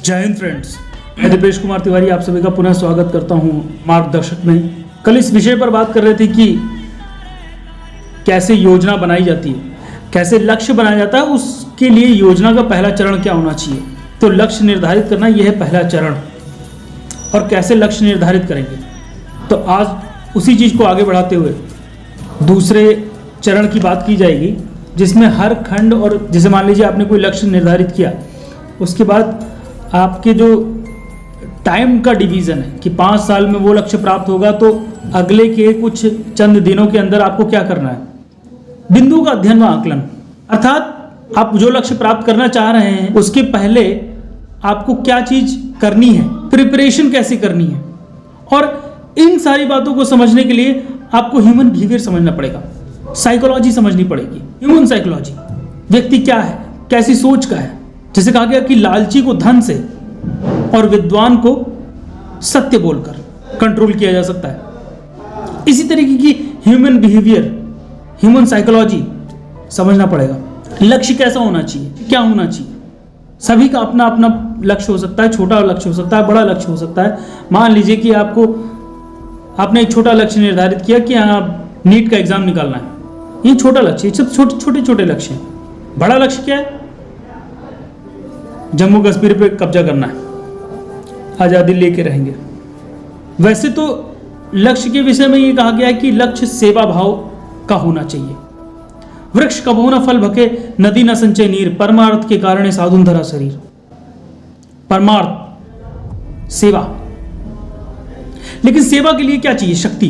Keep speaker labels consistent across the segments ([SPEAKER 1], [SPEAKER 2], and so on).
[SPEAKER 1] जय हिंद फ्रेंड्स, मैं दीपेश कुमार तिवारी आप सभी का पुनः स्वागत करता हूं मार्गदर्शक में। कल इस विषय पर बात कर रहे थे कि कैसे योजना बनाई जाती है, कैसे लक्ष्य बनाया जाता है, उसके लिए योजना का पहला चरण क्या होना चाहिए। तो लक्ष्य निर्धारित करना यह है पहला चरण। और कैसे लक्ष्य निर्धारित करेंगे, तो आज उसी चीज़ को आगे बढ़ाते हुए दूसरे चरण की बात की जाएगी, जिसमें हर खंड और जैसे मान लीजिए आपने कोई लक्ष्य निर्धारित किया, उसके बाद आपके जो टाइम का डिवीज़न है कि 5 साल में वो लक्ष्य प्राप्त होगा, तो अगले के कुछ चंद दिनों के अंदर आपको क्या करना है, बिंदु का अध्ययन व आकलन। अर्थात आप जो लक्ष्य प्राप्त करना चाह रहे हैं उसके पहले आपको क्या चीज़ करनी है, प्रिपरेशन कैसे करनी है। और इन सारी बातों को समझने के लिए आपको ह्यूमन बिहेवियर समझना पड़ेगा, साइकोलॉजी समझनी पड़ेगी। ह्यूमन साइकोलॉजी, व्यक्ति क्या है, कैसी सोच का है। जैसे कहा गया कि लालची को धन से और विद्वान को सत्य बोलकर कंट्रोल किया जा सकता है। इसी तरीके की ह्यूमन बिहेवियर, ह्यूमन साइकोलॉजी समझना पड़ेगा। लक्ष्य कैसा होना चाहिए, क्या होना चाहिए। सभी का अपना अपना लक्ष्य हो सकता है, छोटा लक्ष्य हो सकता है, बड़ा लक्ष्य हो सकता है। मान लीजिए कि आपने एक छोटा लक्ष्य निर्धारित किया कि हाँ नीट का एग्जाम निकालना है, ये छोटा लक्ष्य, ये सब छोटे छोटे लक्ष्य हैं। बड़ा लक्ष्य क्या है, जम्मू कश्मीर पे कब्जा करना है, आज़ादी लेके रहेंगे। वैसे तो लक्ष्य के विषय में ये कहा गया है कि लक्ष्य सेवा भाव का होना चाहिए। वृक्ष कबहु न फल भके, नदी न संचय नीर, परमार्थ के कारण साधुन धरा शरीर। परमार्थ सेवा, लेकिन सेवा के लिए क्या चाहिए, शक्ति।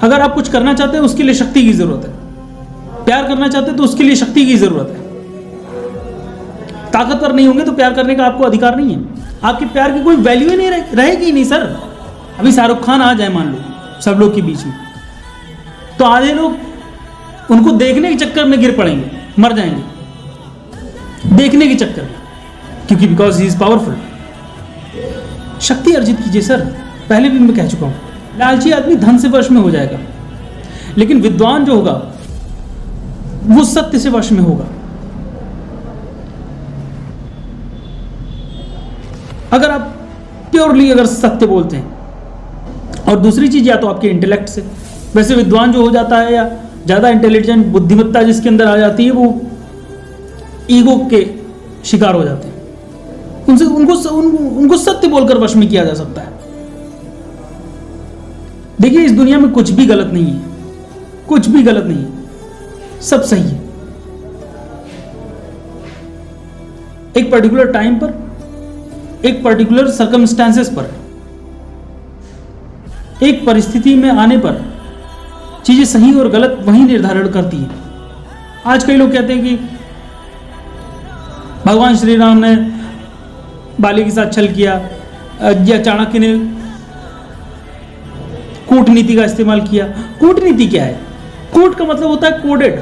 [SPEAKER 1] अगर आप कुछ करना चाहते हैं उसके लिए शक्ति की जरूरत है। प्यार करना चाहते हैं तो उसके लिए शक्ति की जरूरत है। ताकतवर नहीं होंगे तो प्यार करने का आपको अधिकार नहीं है। आपके प्यार की कोई वैल्यू ही नहीं रहेगी नहीं सर। अभी शाहरुख खान आ जाए मान लो सब लोग के बीच में, तो आधे लोग उनको देखने के चक्कर में गिर पड़ेंगे, मर जाएंगे देखने के चक्कर में, क्योंकि बिकॉज ही इज पावरफुल। शक्ति अर्जित कीजिए सर, पहले भी मैं कह चुका हूं। लालची आदमी धन से वश में हो जाएगा, लेकिन विद्वान जो होगा वो सत्य से वश में होगा। अगर आप प्योरली अगर सत्य बोलते हैं, और दूसरी चीज या तो आपके इंटेलेक्ट से, वैसे विद्वान जो हो जाता है या ज्यादा इंटेलिजेंट बुद्धिमत्ता जिसके अंदर आ जाती है, वो ईगो के शिकार हो जाते हैं। उनको सत्य बोलकर वश में किया जा सकता है। देखिए इस दुनिया में कुछ भी गलत नहीं है, कुछ भी गलत नहीं है, सब सही है। एक पर्टिकुलर टाइम पर, एक पर्टिकुलर सर्कमस्टेंसेस पर, एक परिस्थिति में आने पर चीजें सही और गलत वही निर्धारण करती है। आज कई लोग कहते हैं कि भगवान श्री राम ने बाली के साथ छल किया, या चाणक्य ने कूटनीति का इस्तेमाल किया। कूटनीति क्या है? कूट का मतलब होता है कोडेड,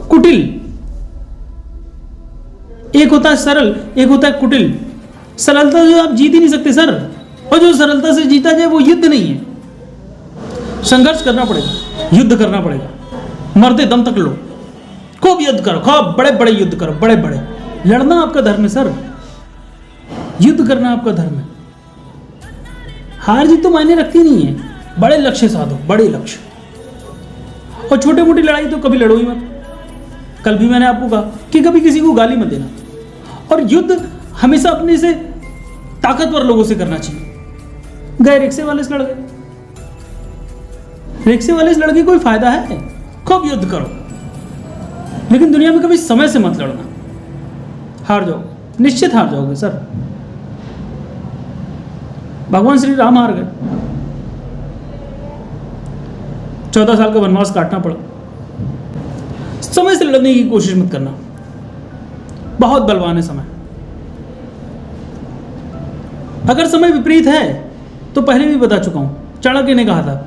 [SPEAKER 1] कुटिल। एक होता है सरल, एक होता है कुटिल। सरलता जो आप जीत ही नहीं सकते सर, और जो सरलता से जीता जाए वो युद्ध नहीं है। संघर्ष करना पड़ेगा, युद्ध करना पड़ेगा, मरते दम तक लो, खूब युद्ध करो, खूब बड़े बड़े युद्ध करो, बड़े बड़े। लड़ना आपका धर्म है सर, युद्ध करना आपका धर्म है। हार जीत तो मायने रखती नहीं है, बड़े लक्ष्य साधो, बड़े लक्ष्य। और छोटे मोटी लड़ाई तो कभी लड़ो ही मत। कल भी मैंने आपको कहा कि कभी किसी को गाली मत देना, और युद्ध हमेशा अपने से ताकतवर लोगों से करना चाहिए। गए रिक्शे वाले से लड़ गए, रिक्शे वाले से लड़के कोई फायदा है? खूब युद्ध करो, लेकिन दुनिया में कभी समय से मत लड़ना, हार जाओ, निश्चित हार जाओगे सर। भगवान श्री राम हार गए, 14 साल का वनवास काटना पड़ा। समय से लड़ने की कोशिश मत करना, बहुत बलवान है समय। अगर समय विपरीत है तो पहले भी बता चुका हूं, चाणक्य ने कहा था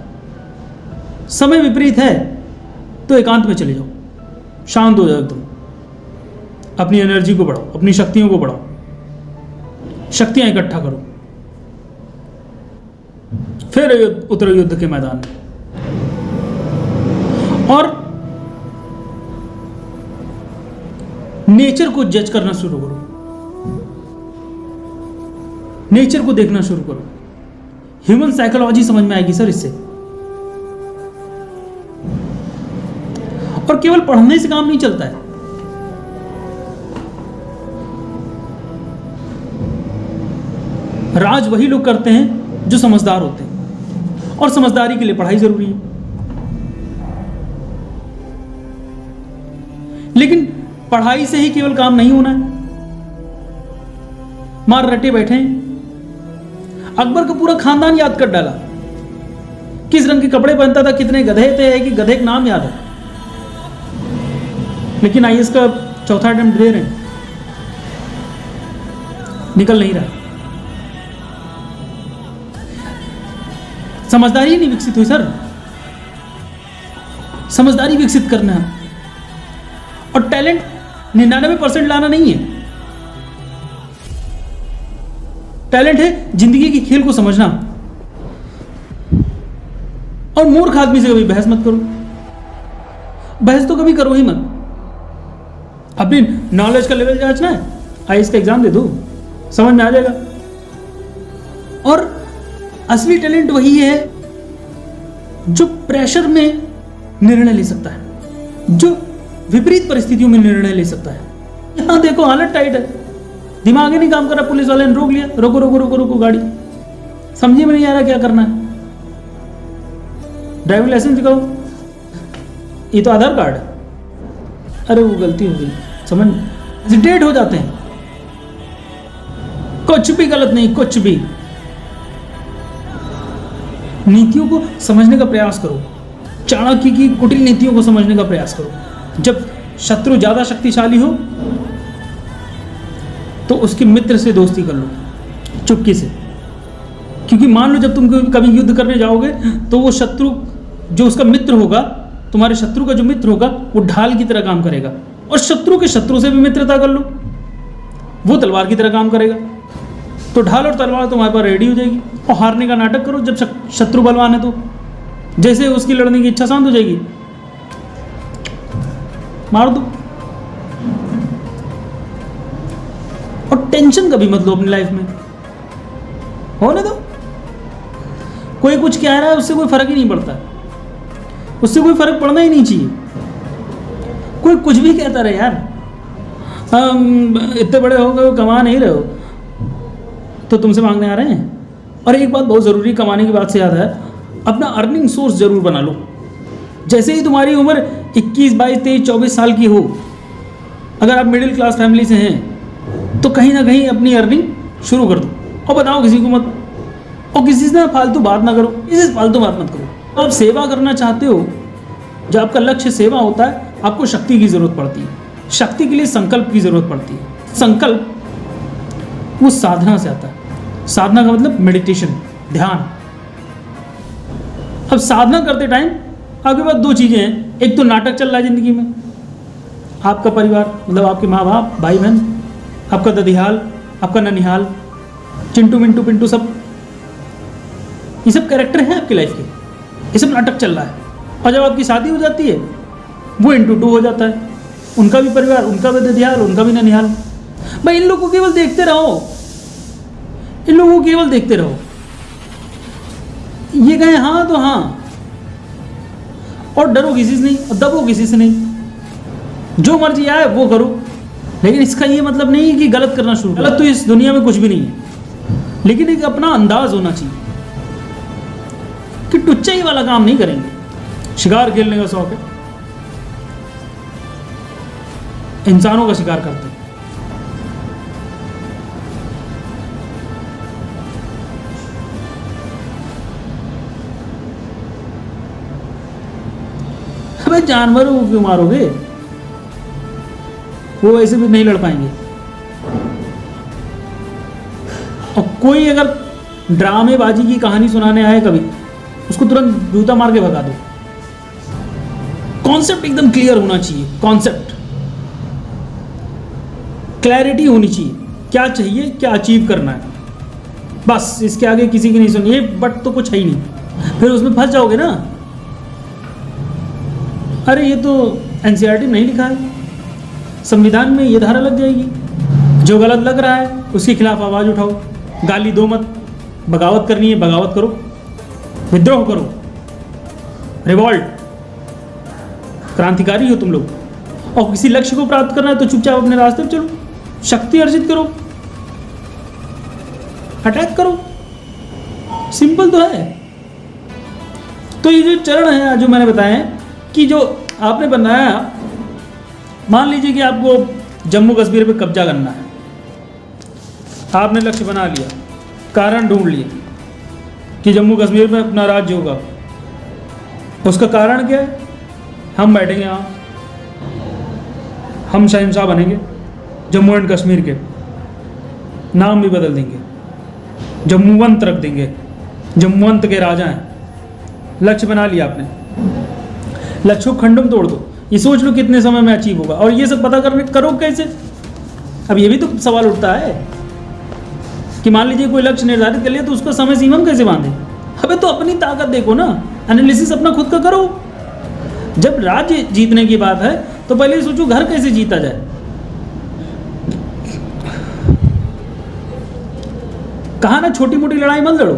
[SPEAKER 1] समय विपरीत है तो एकांत में चले जाओ, शांत हो जाओ एकदम, अपनी एनर्जी को बढ़ाओ, अपनी शक्तियों को बढ़ाओ, शक्तियां इकट्ठा करो, फिर उतरो युद्ध के मैदान में। और नेचर को जज करना शुरू करो, नेचर को देखना शुरू करो। ह्यूमन साइकोलॉजी समझ में आएगी सर इससे। और केवल पढ़ने से काम नहीं चलता है। राज वही लोग करते हैं जो समझदार होते हैं, और समझदारी के लिए पढ़ाई जरूरी है। लेकिन पढ़ाई से ही केवल काम नहीं होना है। मार रटे बैठे हैं। अकबर का पूरा खानदान याद कर डाला, किस रंग के कपड़े पहनता था, कितने गधे थे, कि गधे का नाम याद है। लेकिन आईएएस का चौथा अटेम्प्ट दे रहे हैं, निकल नहीं रहा। समझदारी नहीं विकसित हुई सर। समझदारी विकसित करना है। और टैलेंट 99% लाना नहीं है। टैलेंट है जिंदगी के खेल को समझना। और मूर्ख आदमी से कभी बहस मत करो। बहस तो कभी करो ही मत। अपनी नॉलेज का लेवल जांचना है, आईएएस का एग्जाम दे दो, समझ में आ जाएगा। और असली टैलेंट वही है जो प्रेशर में निर्णय ले सकता है, जो विपरीत परिस्थितियों में निर्णय ले सकता है। यहां देखो हालत टाइट है, दिमाग ही नहीं काम कर रहा, पुलिस वाले ने रोक लिया, रोको रोको रोको रोको गाड़ी, समझे में नहीं आ रहा क्या करना है। ड्राइविंग लाइसेंस दिखाओ, ये तो आधार कार्ड है, अरे वो गलती हो गई, समझ हेजिटेट हो जाते हैं। कुछ भी गलत नहीं, कुछ भी। नीतियों को समझने का प्रयास करो, चाणक्य की कुटिल नीतियों को समझने का प्रयास करो। जब शत्रु ज्यादा शक्तिशाली हो तो उसके मित्र से दोस्ती कर लो चुपके से, क्योंकि मान लो जब तुम कभी युद्ध करने जाओगे तो वो शत्रु जो उसका मित्र होगा, तुम्हारे शत्रु का जो मित्र होगा वो ढाल की तरह काम करेगा। और शत्रु के शत्रु से भी मित्रता कर लो, वो तलवार की तरह काम करेगा। तो ढाल और तलवार तुम्हारे पास रेडी हो जाएगी। और हारने का नाटक करो जब शत्रु बलवान है तो, जैसे उसकी लड़ने की इच्छा शांत हो जाएगी, मार दो। और टेंशन कभी मत लो अपनी लाइफ में, होने दो। कोई कुछ कह रहा है उससे कोई फर्क ही नहीं पड़ता, उससे कोई फर्क पड़ना ही नहीं चाहिए। कोई कुछ भी कहता रहे यार, इतने बड़े हो गए, कमा नहीं रहे हो तो तुमसे मांगने आ रहे हैं। और एक बात बहुत ज़रूरी, कमाने की बात से याद है, अपना अर्निंग सोर्स जरूर बना लो। जैसे ही तुम्हारी उम्र 21, 22, 23, 24 साल की हो, अगर आप मिडिल क्लास फैमिली से हैं तो कहीं ना कहीं अपनी अर्निंग शुरू कर दो। और बताओ किसी को मत, और किसी से फालतू बात ना करो, किसी से फालतू बात मत करो। आप सेवा करना चाहते हो, जब आपका लक्ष्य सेवा होता है, आपको शक्ति की ज़रूरत पड़ती है। शक्ति के लिए संकल्प की ज़रूरत पड़ती है। संकल्प वो साधना से आता है। साधना का मतलब मेडिटेशन, ध्यान। अब साधना करते टाइम आपके पास दो चीज़ें हैं। एक तो नाटक चल रहा है ज़िंदगी में, आपका परिवार, मतलब आपके माँ बाप, भाई बहन, आपका ददिहाल, आपका ननिहाल, चिंटू मिंटू पिंटू, सब ये सब कैरेक्टर हैं आपकी लाइफ के, ये सब नाटक चल रहा है। और जब आपकी शादी हो जाती है वो इंटू 2 हो जाता है, उनका भी परिवार, उनका भी ददिहाल, उनका भी ननिहाल। भाई इन लोगों को केवल देखते रहो, इन लोगों को केवल देखते रहो। ये कहें हाँ तो हाँ, और डरो किसी से नहीं और दबो किसी से नहीं। जो मर्जी आए वो करो, लेकिन इसका ये मतलब नहीं है कि गलत करना शुरू करो। गलत तो इस दुनिया में कुछ भी नहीं है, लेकिन एक अपना अंदाज होना चाहिए कि टुच्चाई वाला काम नहीं करेंगे। शिकार खेलने का शौक है, इंसानों का शिकार करते हैं। अबे जानवरों को क्यों मारोगे, वो वैसे भी नहीं लड़ पाएंगे। और कोई अगर ड्रामेबाजी की कहानी सुनाने आए कभी, उसको तुरंत जूता मार के भगा दो। कॉन्सेप्ट एकदम क्लियर होना चाहिए, कॉन्सेप्ट क्लैरिटी होनी चाहिए, क्या चाहिए, क्या अचीव करना है, बस। इसके आगे किसी की नहीं सुनिए, बट तो कुछ है ही नहीं, फिर उसमें फंस जाओगे ना। अरे ये तो एनसीईआरटी में नहीं लिखा है, संविधान में ये धारा लग जाएगी, जो गलत लग रहा है उसके खिलाफ आवाज़ उठाओ, गाली दो मत, बगावत करनी है बगावत करो, विद्रोह करो, रिवॉल्ट, क्रांतिकारी हो तुम लोग। और किसी लक्ष्य को प्राप्त करना है तो चुपचाप अपने रास्ते पर चलो, शक्ति अर्जित करो, अटैक करो, सिंपल तो है। तो ये जो चरण है जो मैंने बताया है कि जो आपने बनाया, मान लीजिए कि आपको जम्मू कश्मीर पे कब्जा करना है, आपने लक्ष्य बना लिया, कारण ढूंढ लिए कि जम्मू कश्मीर में अपना राज्य होगा। उसका कारण क्या है? हम बैठेंगे यहाँ, हम शहंशाह बनेंगे जम्मू एंड कश्मीर के, नाम भी बदल देंगे, जम्मूवंत रख देंगे, जम्मूवंत के राजा हैं। लक्ष्य बना लिया आपने, लक्ष्य को खंडम तोड़ दो, ये सोच लो कितने समय में अचीव होगा। और ये सब पता करने करो कैसे? अब ये भी तो सवाल उठता है कि मान लीजिए कोई लक्ष्य निर्धारित कर लिया तो उसका समय सीमा हम कैसे बांधे? अबे तो अपनी ताकत देखो ना, एनालिसिस अपना खुद का करो। जब राज्य जीतने की बात है तो पहले सोचो घर कैसे जीता जाए। कहा ना छोटी मोटी लड़ाई मत लड़ो,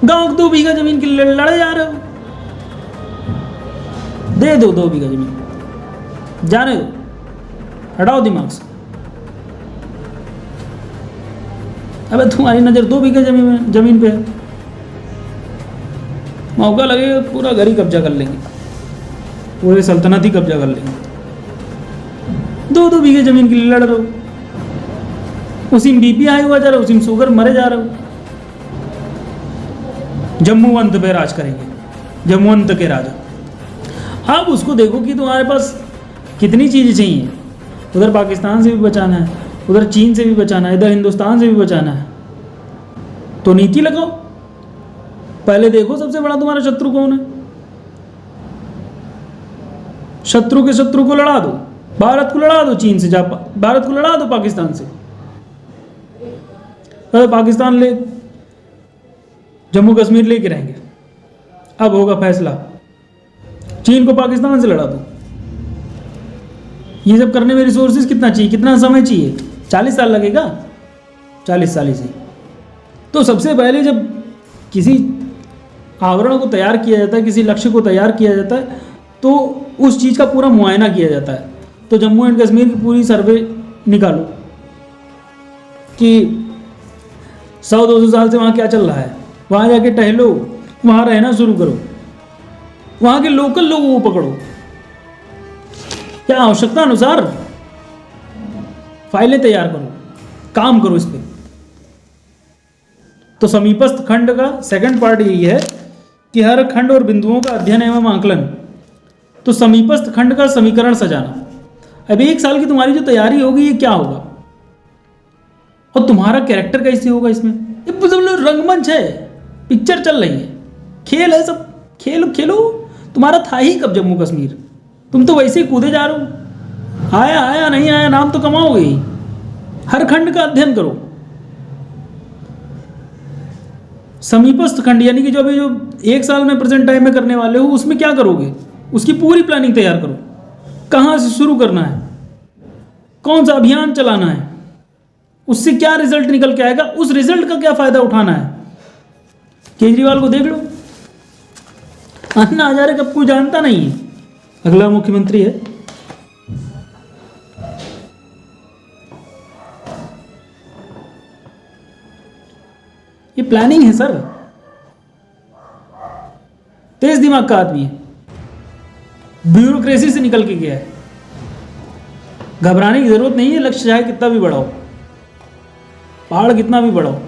[SPEAKER 1] गांव को 2 बीघा जमीन के लिए लड़े जा रहे हो, दे दो 2 बीघा जमीन, जाने दो, हटाओ दिमाग से। अबे तुम्हारी नजर 2 बीघा जमीन पे है, मौका लगेगा पूरा घर ही कब्जा कर लेंगे, पूरे सल्तनत ही कब्जा कर लेंगे। 2 बीघे जमीन के लिए लड़ रहे हो, उसी में बीपी हाई हुआ जा रहा है, उसी में शुगर मरे जा रहे हो। जम्मूवंत पे राज करेंगे, जम्मूवंत के राजा। अब उसको देखो कि तुम्हारे पास कितनी चीज़ें चाहिए, उधर पाकिस्तान से भी बचाना है, उधर चीन से भी बचाना है, इधर हिंदुस्तान से भी बचाना है, तो नीति लगाओ। पहले देखो सबसे बड़ा तुम्हारा शत्रु कौन है, शत्रु के शत्रु को लड़ा दो, भारत को लड़ा दो चीन से, भारत को लड़ा दो पाकिस्तान से। अरे पाकिस्तान ले जम्मू कश्मीर लेके रहेंगे, अब होगा फैसला, चीन को पाकिस्तान से लड़ा दो। ये सब करने में रिसोर्सेज कितना चाहिए, कितना समय चाहिए? 40 साल लगेगा, 40 साल ही। तो सबसे पहले जब किसी आवरण को तैयार किया जाता है, किसी लक्ष्य को तैयार किया जाता है, तो उस चीज़ का पूरा मुआयना किया जाता है। तो जम्मू एंड कश्मीर की पूरी सर्वे निकालो कि 100-200 साल से वहाँ क्या चल रहा है, वहाँ जाके टहलो, वहाँ रहना शुरू करो, वहाँ के लोकल लोगों को पकड़ो, क्या आवश्यकता अनुसार फाइलें तैयार करो, काम करो इस पर। तो समीपस्थ खंड का सेकंड पार्ट यही है कि हर खंड और बिंदुओं का अध्ययन एवं आकलन। तो समीपस्थ खंड का समीकरण सजाना। अब 1 साल की तुम्हारी जो तैयारी होगी, ये क्या होगा और तुम्हारा कैरेक्टर कैसे होगा इसमें? ये मतलब रंगमंच है, पिक्चर चल रही है, खेल है, सब खेलो खेलो। तुम्हारा था ही कब जम्मू कश्मीर, तुम तो वैसे ही कूदे जा रहे हो, आया आया नहीं आया नाम तो कमाओगे ही। हर खंड का अध्ययन करो। समीपस्थ खंड यानी कि जो अभी जो 1 साल में प्रेजेंट टाइम में करने वाले हो, उसमें क्या करोगे, उसकी पूरी प्लानिंग तैयार करो। कहाँ से शुरू करना है, कौन सा अभियान चलाना है, उससे क्या रिजल्ट निकल के आएगा, उस रिजल्ट का क्या फायदा उठाना है। केजरीवाल को देख लो, अन्ना हजारे कब कोई जानता नहीं है, अगला मुख्यमंत्री है। ये प्लानिंग है सर, तेज दिमाग का आदमी है, ब्यूरोक्रेसी से निकल के गया है। घबराने की जरूरत नहीं है, लक्ष्य चाहे कितना भी बढ़ाओ, पहाड़ कितना भी बढ़ाओ,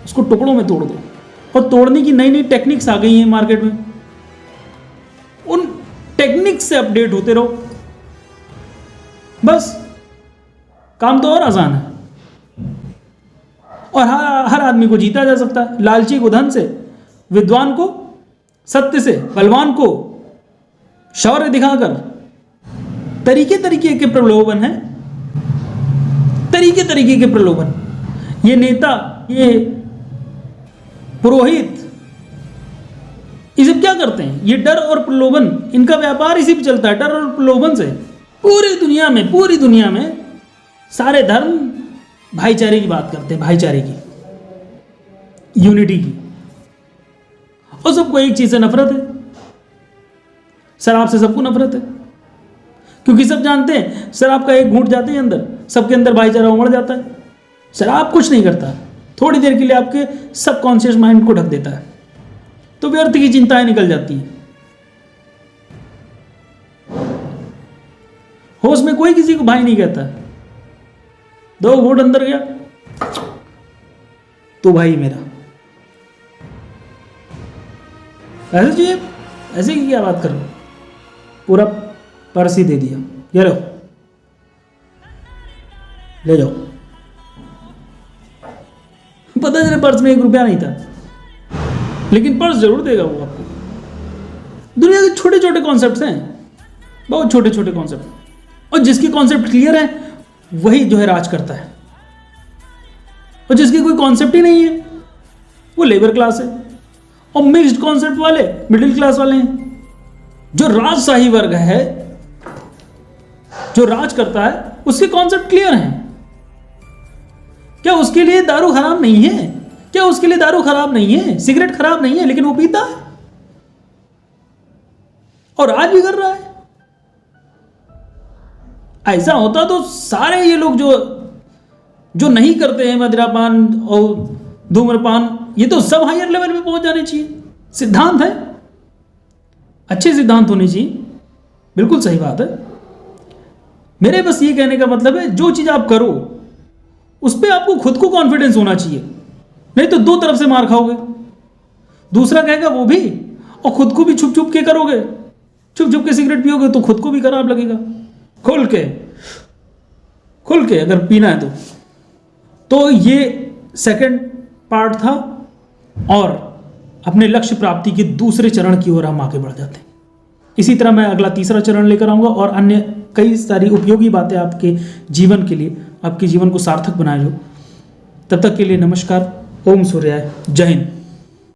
[SPEAKER 1] उसको टुकड़ों में तोड़ दो। और तोड़ने की नई नई टेक्निक्स आ गई हैं मार्केट में, उन टेक्निक्स से अपडेट होते रहो, बस काम तो और आसान है। और हर आदमी को जीता जा सकता है, लालची को धन से, विद्वान को सत्य से, बलवान को शौर्य दिखाकर। तरीके तरीके के प्रलोभन हैं, तरीके तरीके के प्रलोभन। ये नेता, ये पुरोहित, ये सब क्या करते हैं, ये डर और प्रलोभन, इनका व्यापार इसी पे चलता है, डर और प्रलोभन से। पूरी दुनिया में सारे धर्म भाईचारे की बात करते हैं, भाईचारे की, यूनिटी की, और सबको एक चीज से नफरत है। शराब से सबको नफरत है, क्योंकि सब जानते हैं शराब का एक घूंट जाते ही अंदर सबके अंदर भाईचारा उमड़ जाता है। शराब कुछ नहीं करता, थोड़ी देर के लिए आपके सबकॉन्शियस माइंड को ढक देता है, तो व्यर्थ की चिंताएं निकल जाती हैं। होश में कोई किसी को भाई नहीं कहता। 2 घूंट अंदर गया तो भाई मेरा, ऐसे चाहिए, ऐसे की क्या बात कर रहे हो? पूरा पर्स ही दे दिया, ये लो ले जाओ। पता चले पर्स में 1 रुपया नहीं था, लेकिन पर्स जरूर देगा वो आपको। दुनिया के छोटे छोटे कॉन्सेप्ट्स हैं, बहुत छोटे छोटे कॉन्सेप्ट, और जिसकी कॉन्सेप्ट क्लियर है वही जो है राज करता है, और जिसकी कोई कॉन्सेप्ट ही नहीं है वो लेबर क्लास है, और मिक्स्ड कॉन्सेप्ट वाले मिडिल क्लास वाले हैं। जो राजशाही वर्ग है, जो राज करता है, उसके कॉन्सेप्ट क्लियर हैं। क्या उसके लिए दारू खराब नहीं है? क्या उसके लिए दारू खराब नहीं है, सिगरेट खराब नहीं है, लेकिन वो पीता है और आज भी कर रहा है। ऐसा होता तो सारे ये लोग जो नहीं करते हैं मदिरापान और धूम्रपान, ये तो सब हायर लेवल पे पहुंच जाने चाहिए। सिद्धांत है, अच्छे सिद्धांत होने चाहिए, बिल्कुल सही बात है। मेरे बस ये कहने का मतलब है, जो चीज आप करो उस पर आपको खुद को कॉन्फिडेंस होना चाहिए, नहीं तो 2 तरफ से मार खाओगे। दूसरा कहेगा वो भी, और खुद को भी छुप छुप के करोगे, छुप छुप के सिगरेट पियोगे तो खुद को भी खराब लगेगा। खुल के अगर पीना है तो ये सेकंड पार्ट था, और अपने लक्ष्य प्राप्ति के दूसरे चरण की ओर हम आगे बढ़ जाते हैं। इसी तरह मैं अगला तीसरा चरण लेकर आऊंगा, और अन्य कई सारी उपयोगी बातें आपके जीवन के लिए, आपके जीवन को सार्थक बनाए। जो तब तक के लिए नमस्कार, ओम सूर्याय, जय हिंद।